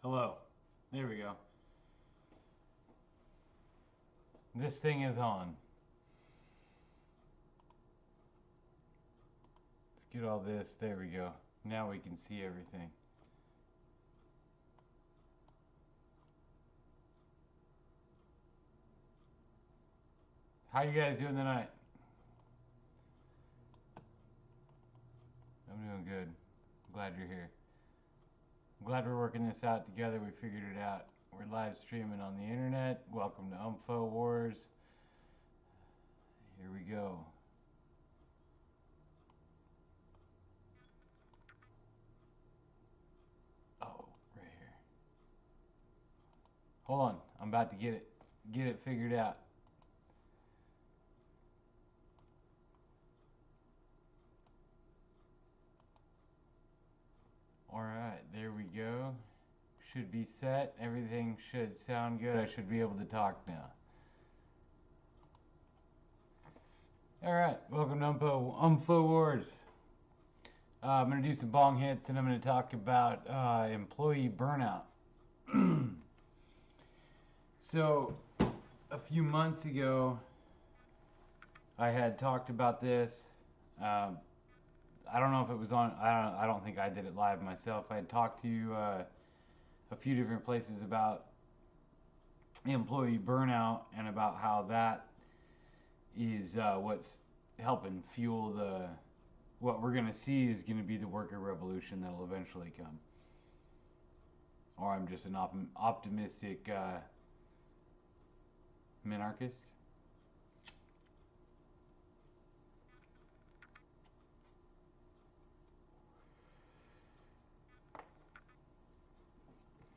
Hello. There we go. This thing is on. Let's get all this. There we go. Now we can see everything. How you guys doing tonight? I'm doing good. Glad you're here. I'm glad we're working this out together. We figured it out. We're live streaming on the internet. Welcome to Umfowars. Here we go. Oh, right here. Hold on. I'm about to get it figured out. Alright, there we go. Should be set. Everything should sound good. I should be able to talk now. Alright, welcome to Umfowars. I'm going to do some bong hits and I'm going to talk about employee burnout. So, a few months ago, I had talked about this. I don't know if it was on. I don't think I did it live myself. I had talked to a few different places about employee burnout and about how that is what's helping fuel the. What we're gonna see is gonna be the worker revolution that'll eventually come. Or I'm just an optimistic minarchist.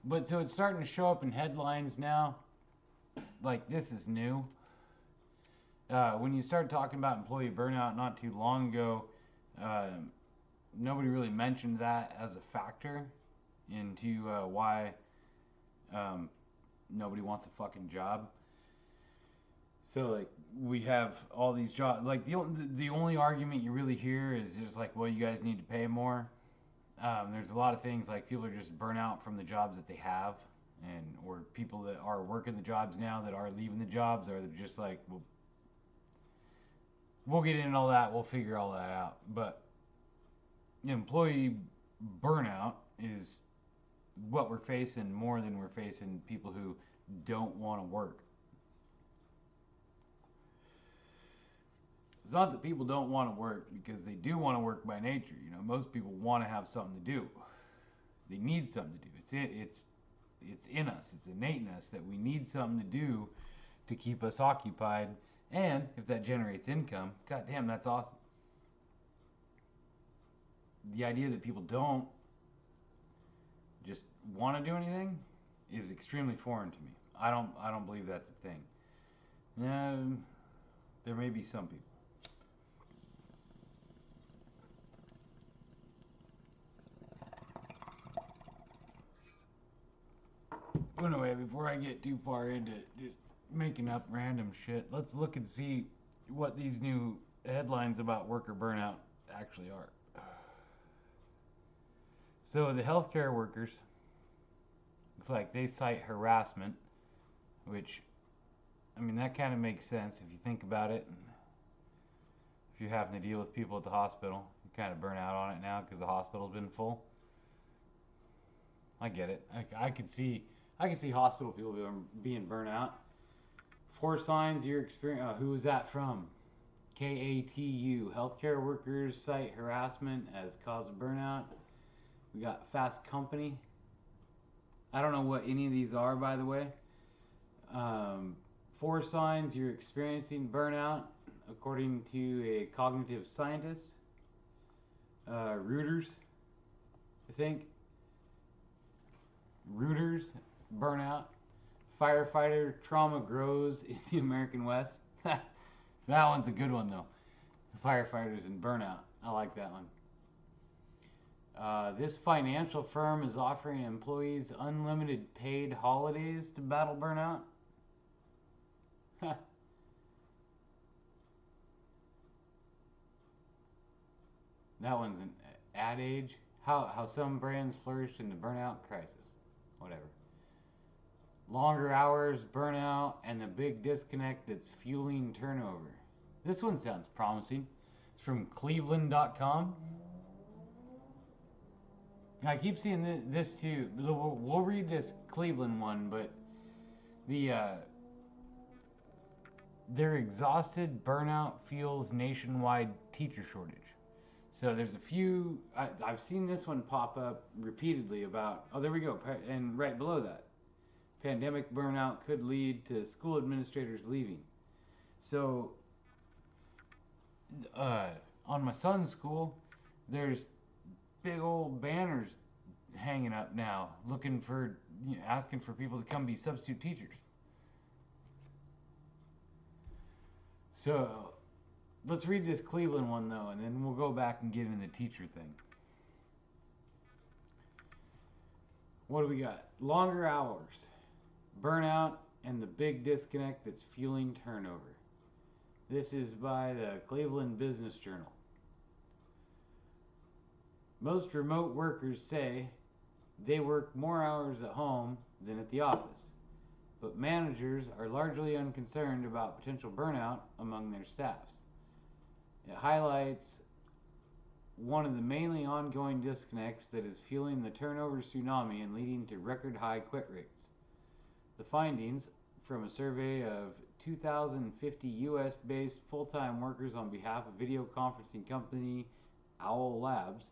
But so it's starting to show up in headlines now. Like, this is new. When you start talking about employee burnout not too long ago, nobody really mentioned that as a factor into why nobody wants a fucking job. So, like, we have all these jobs. Like, the only argument you really hear is just like, well, you guys need to pay more. There's a lot of things like people are just burnt out from the jobs that they have, and or people that are working the jobs now that are leaving the jobs, or they're just like, well, we'll get into all that, we'll figure all that out. But employee burnout is what we're facing more than we're facing people who don't want to work. It's not that people don't want to work, because they do want to work by nature. You know, most people want to have something to do. They need something to do. It's in us. It's innate in us that we need something to do to keep us occupied. And if that generates income, goddamn, that's awesome. The idea that people don't just want to do anything is extremely foreign to me. I don't believe that's a thing. There may be some people. Anyway, before I get too far into just making up random shit, let's look and see what these new headlines about worker burnout actually are. So the healthcare workers, looks like they cite harassment, which, I mean, that kind of makes sense if you think about it. If you're having to deal with people at the hospital, you kind of burn out on it now because the hospital's been full. I get it. I could see hospital people being burnt out. 4 signs you're experiencing. Who is that from? KATU. Healthcare workers cite harassment as cause of burnout. We got Fast Company. I don't know what any of these are, by the way. 4 signs you're experiencing burnout, according to a cognitive scientist. Reuters, I think. Reuters, burnout. Firefighter trauma grows in the American West. That one's a good one, though. Firefighters and burnout. I like that one. This financial firm is offering employees unlimited paid holidays to battle burnout. That one's an ad age. How some brands flourish in the burnout crisis. whatever. Longer hours, burnout, and the big disconnect that's fueling turnover. This one sounds promising. It's from Cleveland.com. I keep seeing this too. We'll read this Cleveland one, but they're exhausted. Burnout fuels nationwide teacher shortage. So there's a few. I've seen this one pop up repeatedly about. Oh, there we go. And right below that, pandemic burnout could lead to school administrators leaving. So on my son's school, there's big old banners hanging up now, looking for, asking for people to come be substitute teachers. So let's read this Cleveland one though, and then we'll go back and get into the teacher thing. What do we got? Longer hours, burnout, and the big disconnect that's fueling turnover. This is by the Cleveland Business Journal. Most remote workers say they work more hours at home than at the office, but managers are largely unconcerned about potential burnout among their staffs. It highlights one of the mainly ongoing disconnects that is fueling the turnover tsunami and leading to record high quit rates. The findings from a survey of 2,050 US-based full-time workers on behalf of video conferencing company Owl Labs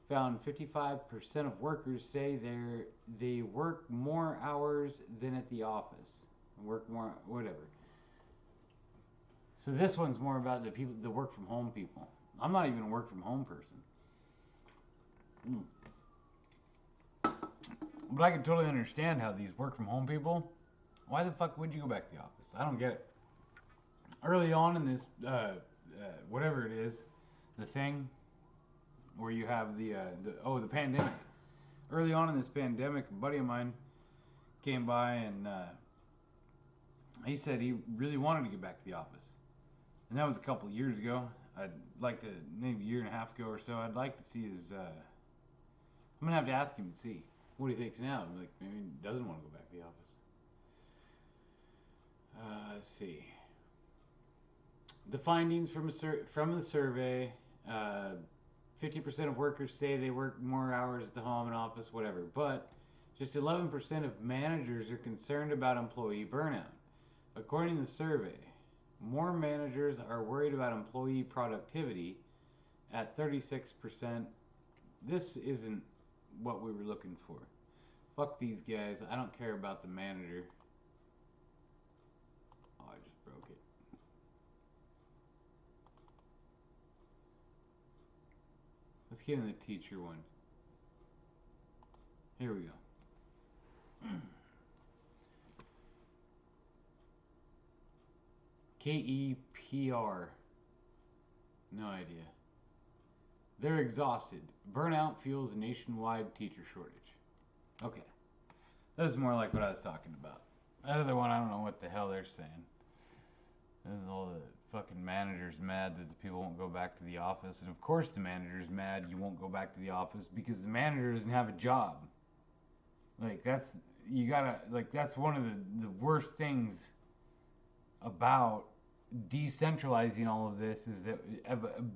found 55% of workers say they work more hours than at the office. Work more, whatever. So this one's more about the people, the work from home people. I'm not even a work from home person. But I can totally understand how these work from home people, why the fuck would you go back to the office? I don't get it. Early on in this, whatever it is, the thing where you have the pandemic. Early on in this pandemic, a buddy of mine came by and he said he really wanted to get back to the office. And that was a couple of years ago. I'd like to, maybe a year and a half ago or so, I'd like to see his, I'm going to have to ask him and see what he thinks now. Like, maybe he doesn't want to go back to the office. Let's see. The findings from the survey, 50% of workers say they work more hours at the home and office, whatever. But just 11% of managers are concerned about employee burnout. According to the survey, more managers are worried about employee productivity at 36%. This isn't what we were looking for. Fuck these guys. I don't care about the manager. Oh, I just broke it. Let's get in the teacher one. Here we go. KEPR. No idea. They're exhausted. Burnout fuels a nationwide teacher shortage. Okay. That was more like what I was talking about. That other one, I don't know what the hell they're saying. This is all the fucking managers mad that the people won't go back to the office. And of course the manager's mad you won't go back to the office because the manager doesn't have a job. Like, that's, you gotta, like, that's one of the worst things about decentralizing all of this, is that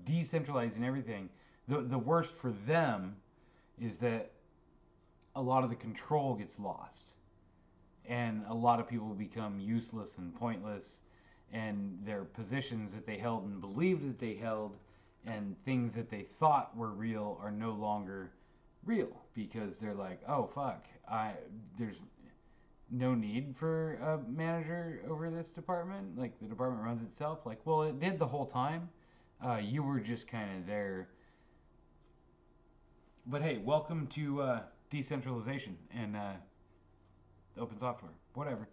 decentralizing everything, the worst for them is that a lot of the control gets lost and a lot of people become useless and pointless, and their positions that they held and believed that they held and things that they thought were real are no longer real, because they're like, oh fuck, there's no need for a manager over this department. Like, the department runs itself. Like, well, it did the whole time. You were just kind of there. But hey, welcome to decentralization and open software, whatever.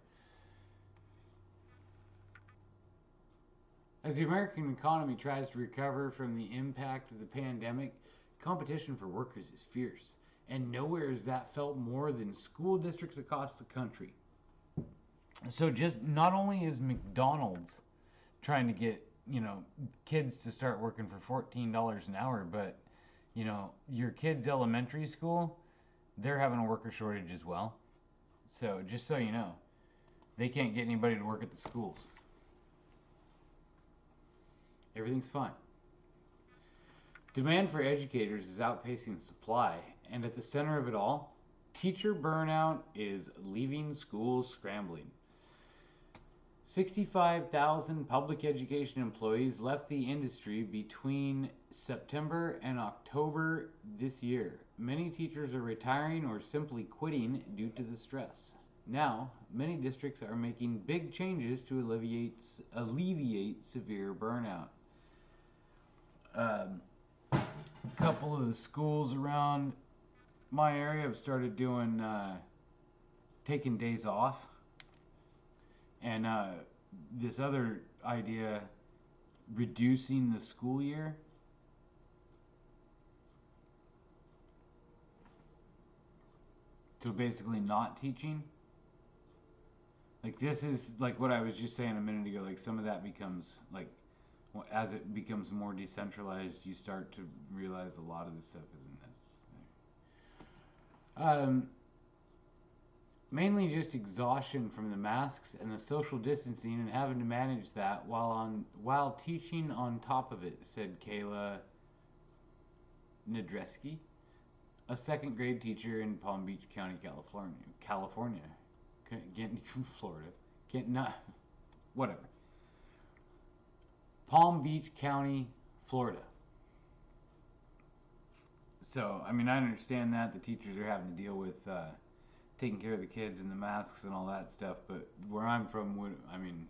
As the American economy tries to recover from the impact of the pandemic, competition for workers is fierce. And nowhere is that felt more than school districts across the country. So just, not only is McDonald's trying to get, kids to start working for $14 an hour, but, your kids' elementary school, they're having a worker shortage as well. So just so you know, they can't get anybody to work at the schools. Everything's fine. Demand for educators is outpacing supply, and at the center of it all, teacher burnout is leaving schools scrambling. 65,000 public education employees left the industry between September and October this year. Many teachers are retiring or simply quitting due to the stress. Now, many districts are making big changes to alleviate severe burnout. A couple of the schools around my area have started doing taking days off, and this other idea, reducing the school year. So basically not teaching. Like, this is like what I was just saying a minute ago, like some of that becomes like, as it becomes more decentralized, you start to realize a lot of this stuff isn't necessary. Mainly just exhaustion from the masks and the social distancing and having to manage that while teaching on top of it, said Kayla Nadreski, a second grade teacher in Palm Beach County, California. Florida. Whatever. Palm Beach County, Florida. So, I mean, I understand that the teachers are having to deal with taking care of the kids and the masks and all that stuff, but where I'm from, I mean,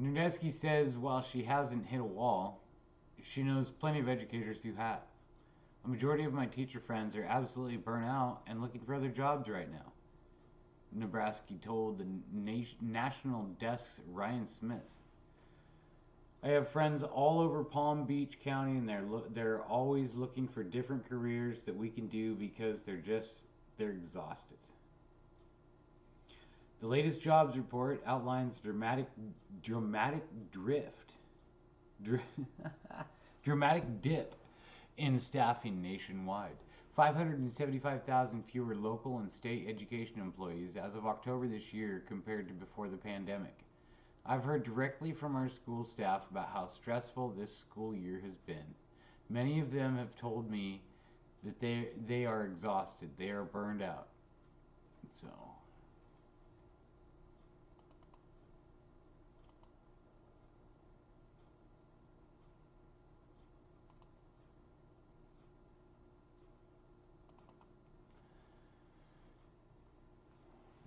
Nadesky says while she hasn't hit a wall, she knows plenty of educators who have. A majority of my teacher friends are absolutely burnt out and looking for other jobs right now, Nebraska told the National Desk's Ryan Smith. I have friends all over Palm Beach County, and they're always looking for different careers that we can do because they're exhausted. The latest jobs report outlines dramatic dip in staffing nationwide. 575,000 fewer local and state education employees as of October this year compared to before the pandemic. I've heard directly from our school staff about how stressful this school year has been. Many of them have told me that they are exhausted. They are burned out. So...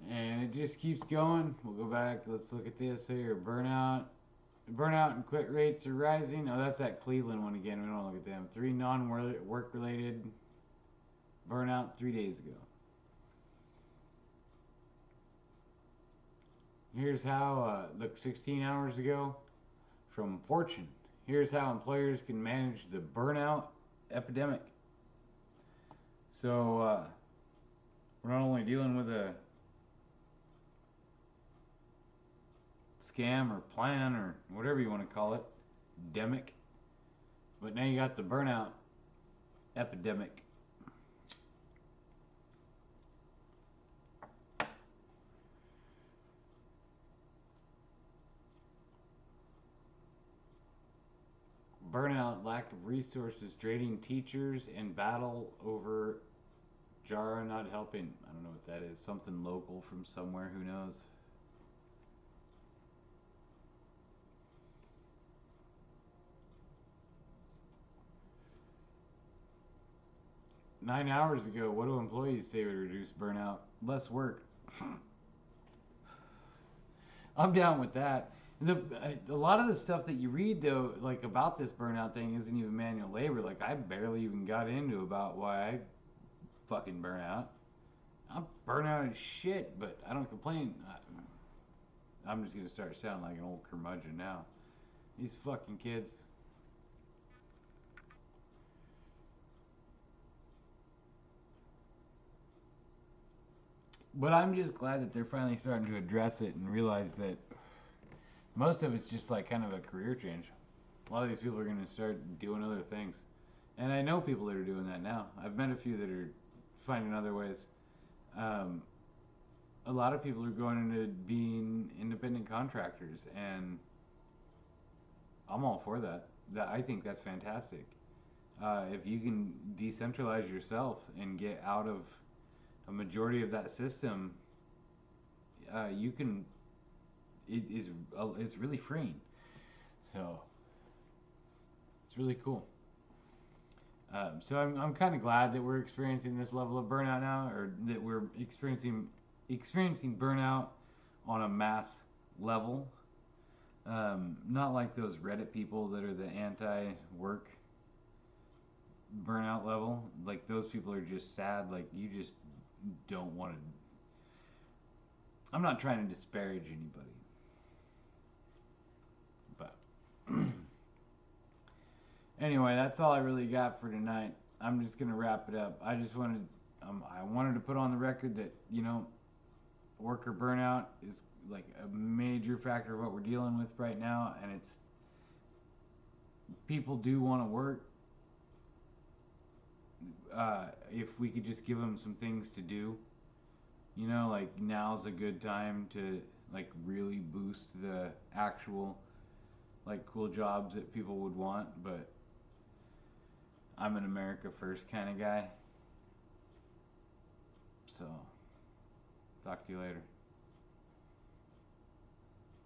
and it just keeps going. We'll go back. Let's look at this here. Burnout and quit rates are rising. Oh, that's that Cleveland one again. We don't want to look at them. 3 non-work related burnout 3 days ago. Here's how, look, 16 hours ago from Fortune. Here's how employers can manage the burnout epidemic. So, we're not only dealing with a scam or plan or whatever you want to call it, demic, but now you got the burnout epidemic. Burnout, lack of resources, draining teachers, and battle over JARA not helping. I don't know what that is. Something local from somewhere, who knows. Nine hours ago, what do employees say would reduce burnout? Less work. I'm down with that. A lot of the stuff that you read, though, like about this burnout thing, isn't even manual labor. Like, I barely even got into about why I fucking burn out. I'm burnt out as shit, but I don't complain. I'm just going to start sounding like an old curmudgeon now. These fucking kids. But I'm just glad that they're finally starting to address it and realize that most of it's just like kind of a career change. A lot of these people are going to start doing other things. And I know people that are doing that now. I've met a few that are finding other ways. Um, a lot of people are going into being independent contractors, and I'm all for that. I think that's fantastic. If you can decentralize yourself and get out of a majority of that system, you can. It's really freeing. So it's really cool. So I'm kind of glad that we're experiencing this level of burnout now, or that we're experiencing burnout on a mass level. Not like those Reddit people that are the anti-work burnout level. Like those people are just sad. Like you just don't want to. I'm not trying to disparage anybody, but anyway, that's all I really got for tonight. I'm just gonna wrap it up. I wanted to put on the record that worker burnout is like a major factor of what we're dealing with right now, and it's people do want to work. If we could just give them some things to do, like now's a good time to like really boost the actual like cool jobs that people would want. But I'm an America first kind of guy, so talk to you later.